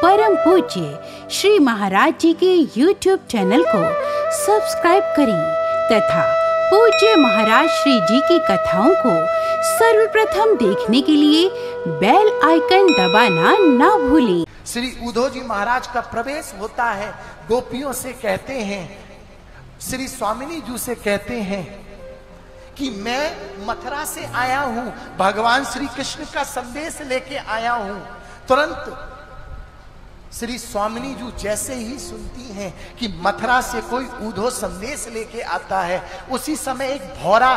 परम पूज्य श्री महाराज जी के YouTube चैनल को सब्सक्राइब करें तथा पूज्य महाराज श्री जी की कथाओं को सर्वप्रथम देखने के लिए बेल आइकन दबाना ना भूलें। श्री उद्धव जी महाराज का प्रवेश होता है। गोपियों से कहते हैं, श्री स्वामिनी जी से कहते हैं कि मैं मथुरा से आया हूं, भगवान श्री कृष्ण का संदेश लेके आया हूं। तुरंत श्री स्वामिनी जी जैसे ही सुनती हैं कि मथुरा से कोई उद्धव संदेश लेके आता है, उसी समय एक भौरा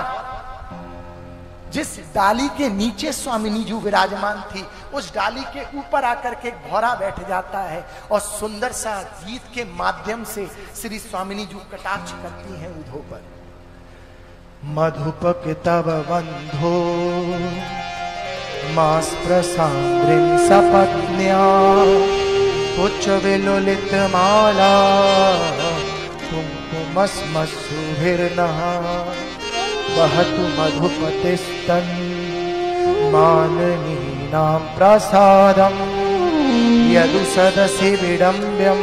जिस डाली के नीचे स्वामिनी जी विराजमान थी, उस डाली के ऊपर आकर के एक भौरा बैठ जाता है और सुंदर सा गीत के माध्यम से श्री स्वामिनी जी कटाक्ष करती हैं उद्धव पर। मधुपक तव बंधो मास प्रसाद्रिं सपत्न्या उच्च विलोलित माला कुंकुमस्मसुभिर्नः वहतु मधुपतिस्तन् माननीनां प्रसादं यदु सदसि विडम्ब्यं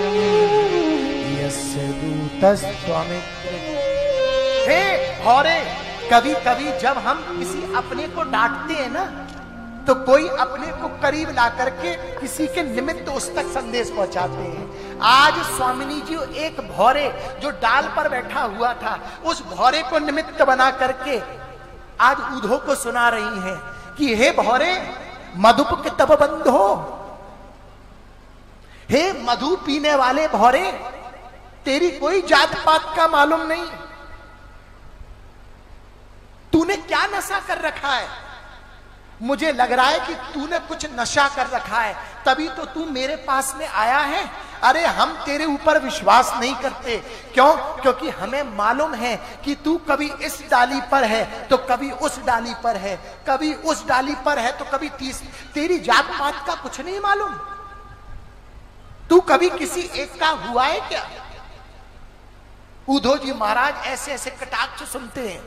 यस्य दूतस्त्वमित्र। हे भौरे, कभी कभी जब हम किसी अपने को डांटते हैं ना, तो कोई अपने को करीब ला करके किसी के निमित्त उस तक संदेश पहुंचाते हैं। आज स्वामिनी जी एक भौरे जो डाल पर बैठा हुआ था, उस भौरे को निमित्त बना करके आज उद्धव को सुना रही हैं कि हे भौरे, मधुप तब बंधो, हे मधु पीने वाले भौरे, तेरी कोई जात पात का मालूम नहीं, तूने क्या नशा कर रखा है। मुझे लग रहा है कि तूने कुछ नशा कर रखा है, तभी तो तू मेरे पास में आया है। अरे हम तेरे ऊपर विश्वास नहीं करते। क्यों? क्योंकि हमें मालूम है कि तू कभी इस डाली पर है तो कभी उस डाली पर है, कभी उस डाली पर है तो कभी तेरी जात पात का कुछ नहीं मालूम। तू कभी किसी एक का हुआ है क्या? उद्धव जी महाराज ऐसे ऐसे कटाक्ष सुनते हैं।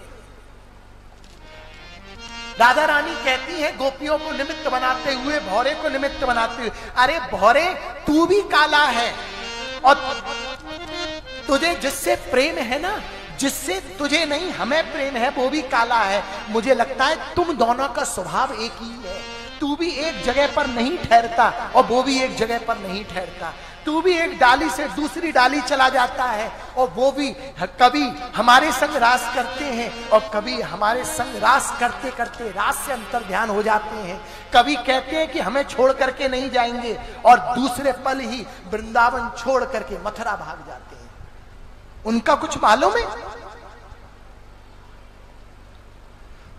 राधा रानी कहती है गोपियों को निमित्त बनाते हुए, भौरे को निमित्त बनाते हुए, अरे भौरे, तू भी काला है और तुझे जिससे प्रेम है ना, जिससे तुझे नहीं हमें प्रेम है, वो भी काला है। मुझे लगता है तुम दोनों का स्वभाव एक ही है। तू भी एक जगह पर नहीं ठहरता और वो भी एक जगह पर नहीं ठहरता। तू भी एक डाली से दूसरी डाली चला जाता है और वो भी कभी हमारे संग रास करते हैं और कभी हमारे संग रास करते करते रास से अंतर ध्यान हो जाते हैं। कभी कहते हैं कि हमें छोड़ करके नहीं जाएंगे और दूसरे पल ही वृंदावन छोड़ करके मथुरा भाग जाते हैं। उनका कुछ मालूम है?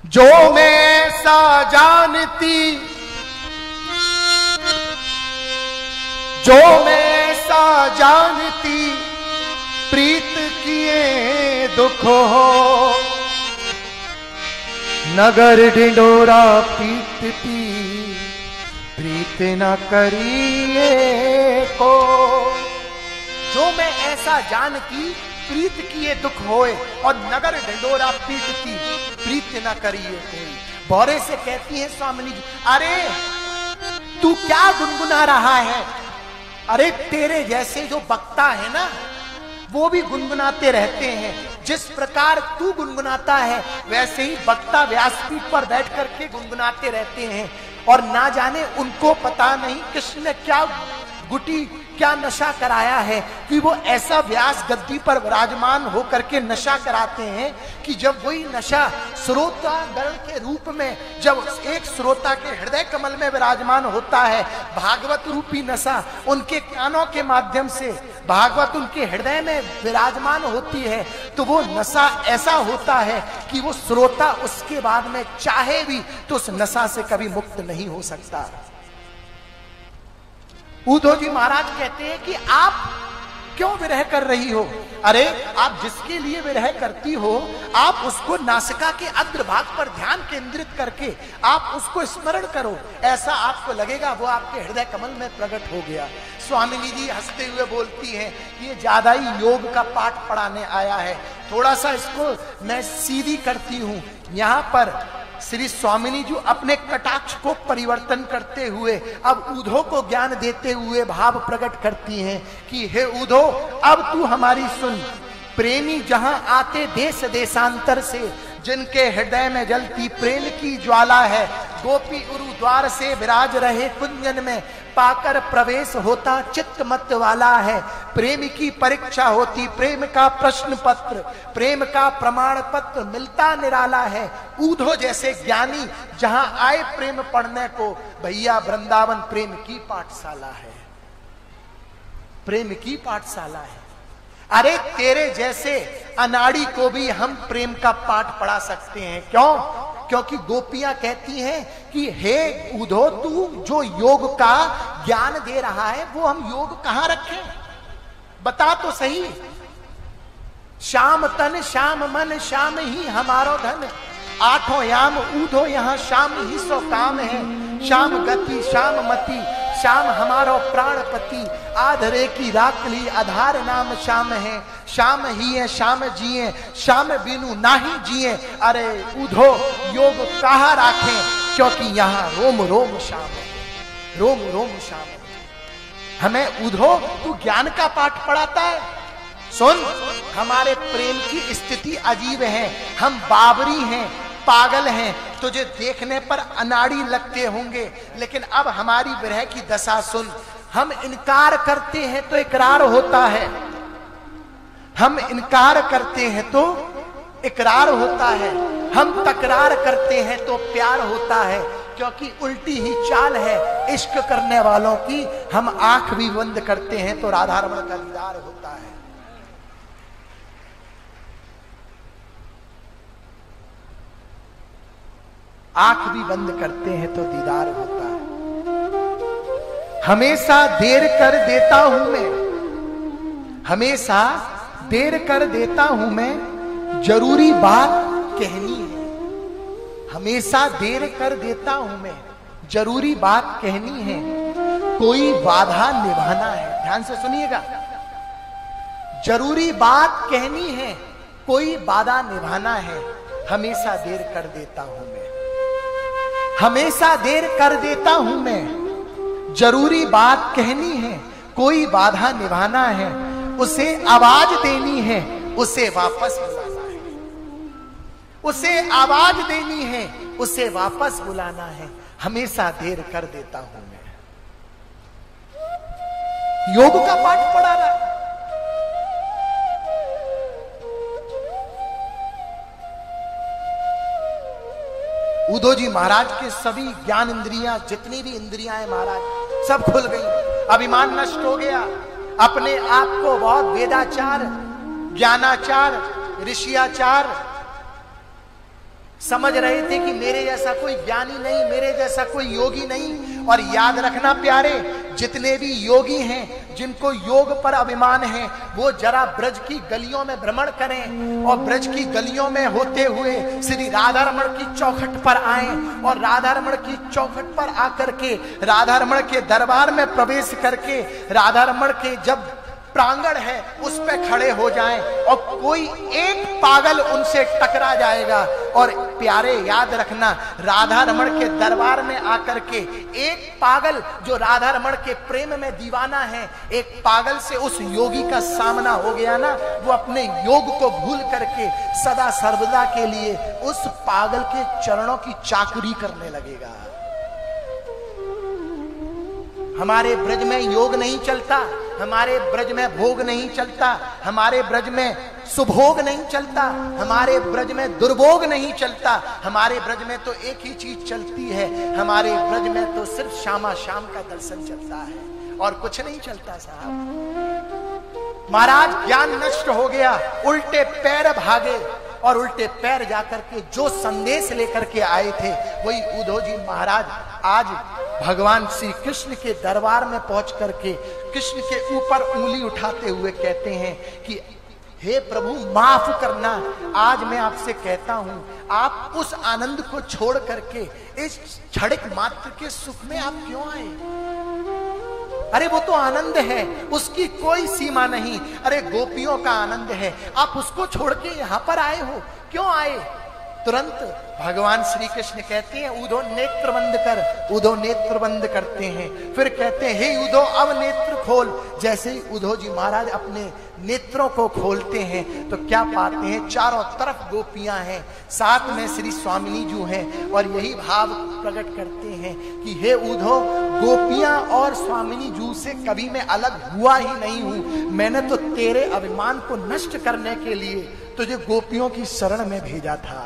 जो मैं सा जानती, जो मैं सा जानती, प्रीत किए दुख हो, नगर ढिंडोरा पीटती, प्रीत न करिए को। जो मैं ऐसा जानती, प्रीत किए दुख होए और नगर ढिंडोरा पीटती, प्रीत न करिए कोई। भौरे से कहती है स्वामिनी जी, अरे तू क्या गुनगुना रहा है? अरे तेरे जैसे जो वक्ता है ना, वो भी गुनगुनाते रहते हैं। जिस प्रकार तू गुनगुनाता है वैसे ही वक्ता व्यासपीठ पर बैठ करके गुनगुनाते रहते हैं और ना जाने उनको पता नहीं कृष्ण ने क्या गुटी, क्या नशा कराया है कि वो ऐसा व्यास गद्दी पर विराजमान होकर के नशा कराते हैं कि जब वही नशा श्रोता गण के रूप में, जब एक श्रोता के हृदय कमल में विराजमान होता है, भागवत रूपी नशा उनके कानों के माध्यम से भागवत उनके हृदय में विराजमान होती है, तो वो नशा ऐसा होता है कि वो श्रोता उसके बाद में चाहे भी तो उस नशा से कभी मुक्त नहीं हो सकता। उद्धव जी महाराज कहते हैं कि आप क्यों विरह कर रही हो? अरे आप जिसके लिए विरह करती हो, आप उसको नासिका के अग्रभाग पर ध्यान केंद्रित करके आप उसको स्मरण करो, ऐसा आपको लगेगा वो आपके हृदय कमल में प्रकट हो गया। स्वामिनी जी हंसते हुए बोलती हैं, ये ज्यादा ही योग का पाठ पढ़ाने आया है, थोड़ा सा इसको मैं सीधी करती हूं। यहाँ पर श्री स्वामिनी जी अपने कटाक्ष को परिवर्तन करते हुए अब उधो को ज्ञान देते हुए भाव प्रकट करती हैं कि हे उधो, अब तू हमारी सुन। प्रेमी जहां आते देश देशांतर से, जिनके हृदय में जलती प्रेम की ज्वाला है, गोपी उरु द्वार से विराज रहे कुंजन में, पाकर प्रवेश होता चित्त मत वाला है। प्रेम की परीक्षा होती, प्रेम का प्रश्न पत्र, प्रेम का प्रमाण पत्र मिलता निराला है। ऊधो जैसे ज्ञानी जहां आए प्रेम पढ़ने को, भैया वृंदावन प्रेम की पाठशाला है, प्रेम की पाठशाला है। अरे तेरे जैसे अनाड़ी को भी हम प्रेम का पाठ पढ़ा सकते हैं। क्यों? क्योंकि गोपियां कहती हैं कि हे उधो, तू जो योग का ज्ञान दे रहा है वो हम योग कहां रखें, बता तो सही। श्याम तन श्याम मन श्याम ही हमारो धन, आठों याम ऊधो यहाँ श्याम ही सो काम है। श्याम गति श्याम मति श्याम हमारो प्राणपति, आधरे की राखली आधार नाम श्याम है। श्याम ही है श्याम जिए, श्याम बिनु नाही जिए। अरे उधो योग कहाँ राखें, क्योंकि यहाँ रोम रोम श्याम है, रोम रोम श्याम है। हमें उधो तू ज्ञान का पाठ पढ़ाता है। सुन, हमारे प्रेम की स्थिति अजीब है, हम बाबरी हैं, पागल हैं, तुझे देखने पर अनाड़ी लगते होंगे, लेकिन अब हमारी विरह की दशा सुन। हम इनकार करते हैं तो इकरार होता है, हम इनकार करते हैं तो इकरार होता है, हम तकरार करते हैं तो प्यार होता है। क्योंकि उल्टी ही चाल है इश्क करने वालों की, हम आंख भी बंद करते हैं तो राधा रमण का दीदार होता है। आंख भी बंद करते हैं तो दीदार होता है। हमेशा देर कर देता हूं मैं, हमेशा देर कर देता हूं मैं, जरूरी बात कहनी है। हमेशा देर कर देता हूं मैं, जरूरी बात कहनी है, कोई बाधा निभाना है। ध्यान से सुनिएगा, जरूरी बात कहनी है, कोई बाधा निभाना है। हमेशा देर कर देता हूं मैं, हमेशा देर कर देता हूं मैं, जरूरी बात कहनी है, कोई बाधा निभाना है। उसे आवाज देनी है, उसे वापस बुलाना है, उसे आवाज देनी है, उसे वापस बुलाना है। हमेशा देर कर देता हूं मैं। योग का पाठ पढ़ा रहा है। उधो जी महाराज के सभी ज्ञान इंद्रियां, जितनी भी इंद्रियां हैं महाराज, सब खुल गई। अभिमान नष्ट हो गया, अपने आप को बहुत वेदाचार, ज्ञानाचार, ऋषियाचार समझ रहे थे कि मेरे जैसा कोई ज्ञानी नहीं, मेरे जैसा कोई योगी नहीं। और याद रखना प्यारे, जितने भी योगी हैं, जिनको योग पर अभिमान है, वो जरा ब्रज की गलियों में भ्रमण करें और ब्रज की गलियों में होते हुए श्री राधा रमण की चौखट पर आए और राधा रमण की चौखट पर आकर के राधा रमण के दरबार में प्रवेश करके राधा रमण के जब प्रांगण है उस पे खड़े हो जाएं और कोई एक पागल उनसे टकरा जाएगा। और प्यारे याद रखना, राधा रमण के दरबार में आकर के एक पागल जो राधा रमण के प्रेम में दीवाना है, एक पागल से उस योगी का सामना हो गया ना, वो अपने योग को भूल करके सदा सर्वदा के लिए उस पागल के चरणों की चाकरी करने लगेगा। हमारे ब्रज में योग नहीं चलता, हमारे ब्रज में भोग नहीं चलता, हमारे ब्रज में सुभोग नहीं चलता, हमारे ब्रज में दुर्भोग नहीं चलता। हमारे ब्रज में तो एक ही चीज चलती है, हमारे ब्रज में तो सिर्फ श्यामा श्याम का दर्शन चलता है और कुछ नहीं चलता साहब। महाराज ज्ञान नष्ट हो गया, उल्टे पैर भागे और उल्टे पैर जाकर के जो संदेश लेकर के आए थे वही उधो जी महाराज आज भगवान श्री कृष्ण के दरबार में पहुंच करके कृष्ण के ऊपर उंगली उठाते हुए कहते हैं कि हे प्रभु माफ करना, आज मैं आपसे कहता हूं, आप उस आनंद को छोड़ करके इस क्षणिक मात्र के सुख में आप क्यों आए? अरे वो तो आनंद है, उसकी कोई सीमा नहीं। अरे गोपियों का आनंद है, आप उसको छोड़ के यहां पर आए हो, क्यों आए? तुरंत भगवान श्री कृष्ण कहते हैं उधो नेत्र बंद कर। उधो नेत्र बंद करते हैं, फिर कहते हैं हे उधो अब नेत्र खोल। जैसे ही उधो जी महाराज अपने नेत्रों को खोलते हैं तो क्या पाते हैं, चारों तरफ गोपियां हैं, साथ में श्री स्वामिनी जी हैं, और यही भाव प्रकट करते हैं कि हे उधो, गोपियां और स्वामिनी जी से कभी मैं अलग हुआ ही नहीं हूं। मैंने तो तेरे अभिमान को नष्ट करने के लिए तुझे गोपियों की शरण में भेजा था।